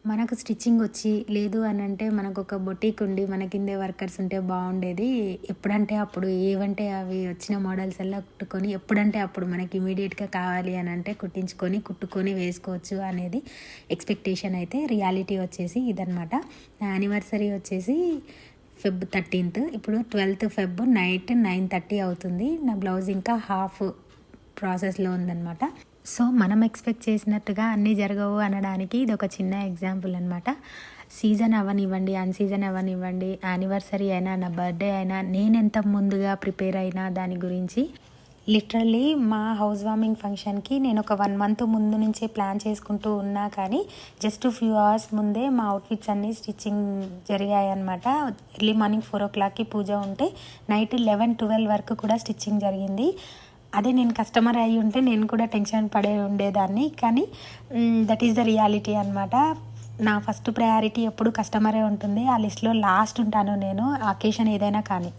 మనకు స్టిచ్చింగ్ వచ్చి లేదు అని అంటే మనకు ఒక బొటీక్ ఉండి మన కిందే వర్కర్స్ ఉంటే బాగుండేది. ఎప్పుడంటే అప్పుడు ఏవంటే అవి వచ్చిన మోడల్స్ అలా కుట్టుకొని ఎప్పుడంటే అప్పుడు మనకి ఇమీడియట్గా కావాలి అని అంటే కుట్టుకొని వేసుకోవచ్చు అనేది ఎక్స్పెక్టేషన్. అయితే రియాలిటీ వచ్చేసి ఇదనమాట. నా యానివర్సరీ వచ్చేసి Feb 13th, ఇప్పుడు 12th Feb నైట్ 9:30 అవుతుంది. నా బ్లౌజ్ ఇంకా హాఫ్ ప్రాసెస్లో ఉందన్నమాట. సో మనం ఎక్స్పెక్ట్ చేసినట్టుగా అన్నీ జరగవు అనడానికి ఇది ఒక చిన్న ఎగ్జాంపుల్ అనమాట. సీజన్ అవ్వనివ్వండి, అన్సీజన్ అవ్వనివ్వండి, యానివర్సరీ అయినా, నా బర్త్డే అయినా, నేను ఎంత ముందుగా ప్రిపేర్ అయినా దాని గురించి లిటరల్లీ మా హౌస్ వార్మింగ్ ఫంక్షన్కి నేను ఒక 1 month ముందు నుంచే ప్లాన్ చేసుకుంటూ ఉన్నా, కానీ జస్ట్ ఫ్యూ అవర్స్ ముందే మా అవుట్ఫిట్స్ అన్నీ స్టిచ్చింగ్ జరిగాయి అనమాట. ఎర్లీ మార్నింగ్ 4 o'clockకి పూజ ఉంటే నైట్ 11-12 వరకు కూడా స్టిచ్చింగ్ జరిగింది. అదే నేను కస్టమర్ అయ్యి ఉంటే నేను కూడా టెన్షన్ పడే ఉండేదాన్ని, కానీ దట్ ఈస్ ద రియాలిటీ అనమాట. నా ఫస్ట్ ప్రయారిటీ ఎప్పుడు కస్టమరే ఉంటుంది. ఆ లిస్ట్లో లాస్ట్ ఉంటాను నేను, అకేషన్ ఏదైనా కానీ.